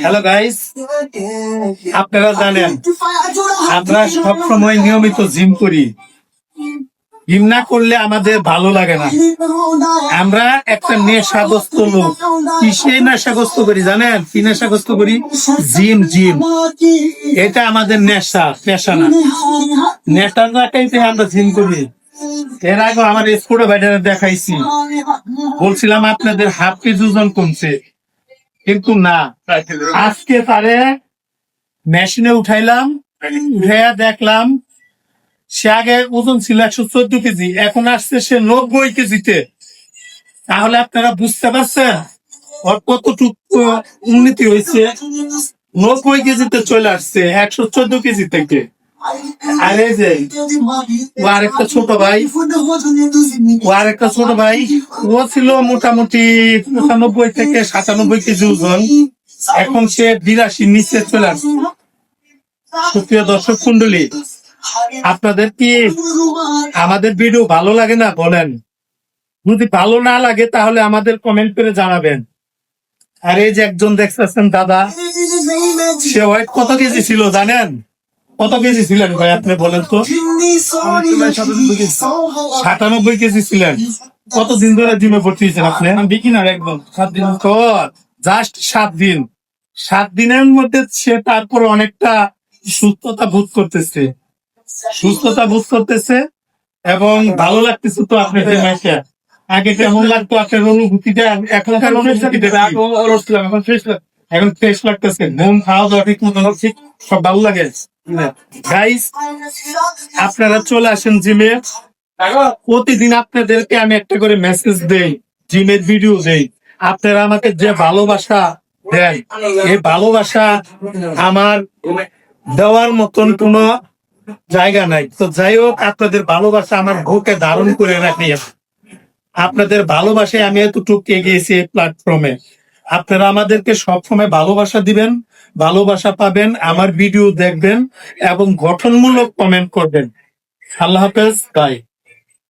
Hello guys, আপনারা জানেন আমরা সবসময় নিয়মিত জিম করি। জিম না করলে আমাদের ভালো লাগে না। আমরা একটা নেশাগ্রস্ত লোক। কিসে নেশাগ্রস্ত করি জানেন? কি নেশাগ্রস্ত করি? জিম। এটা আমাদের নেশা, পেশা না। নেশার জায়গাতে আমরা জিম করি। এর আগে আমার স্কুলে বাইরে দেখাইছি, বলছিলাম আপনাদের হাফ কেজি ওজন কমছে, কিন্তু না। আজকে তারে মেশিনে উঠাইলাম, উঠাইয়া দেখলাম সে আগে ওজন ছিল 114 কেজি, এখন আসছে সে 90 কেজিতে। তাহলে আপনারা বুঝতে পারছেন ওর কতটুকু উন্নতি হয়েছে। 90 কেজিতে চলে আসছে 114 কেজি থেকে। আর এই যে ও আরেকটা ছোট ভাই, ও ছিল মোটামুটি 95 থেকে 97 কেজি ওজন, এখন সে 82 নিচে চলে আসছে। সুপ্রিয় দর্শক মন্ডলী, আপনাদের কি আমাদের ভিডিও ভালো লাগে না বলেন? যদি ভালো না লাগে তাহলে আমাদের কমেন্ট করে জানাবেন। আর এই যে একজন দেখতেছেন দাদা, সে ওয়েট কত কেজি ছিল জানেন? কত কেজি ছিলেন ভাই আপনি বলেন তো? 97 কেজি ছিলেন। কতদিন ধরে জিমে ভর্তি হয়েছেন আপনি? বিকিনার একদম 7 দিন। তো জাস্ট 7 দিন। 7 দিনের মধ্যে সে তারপরে অনেকটা সুস্থতা বোধ করতেছে এবং ভালো লাগতেছে। তো আপনি আগে কেমন লাগতো আপনার অনুভূতিটা, এখনকার অনুভূতিটা এখন ফ্রেশ লাগতেছে? ঘুম, খাওয়া দাওয়া ঠিক মতো ঠিক সব ভালো লাগে? গাইস, আপনারা চলে আসেন জিমে। প্রতিদিন আপনাদেরকে আমি একটা করে মেসেজ দেই, জিমের ভিডিও দেই। আপনারা আমাকে যে ভালোবাসা দেন, এই ভালোবাসা আমার দেওয়ার মতন কোনো জায়গা নাই। তো যাই হোক, আপনাদের ভালোবাসা আমার বুকে ধারণ করে রাখি। আপনাদের ভালোবাসায় আমি এতটুকু এগিয়েছি এই প্ল্যাটফর্মে। আপনারা আমাদেরকে সবসময় ভালোবাসা দিবেন, ভালোবাসা পাবেন, আমার ভিডিও দেখবেন এবং গঠনমূলক কমেন্ট করবেন। আল্লাহ হাফেজ, বাই।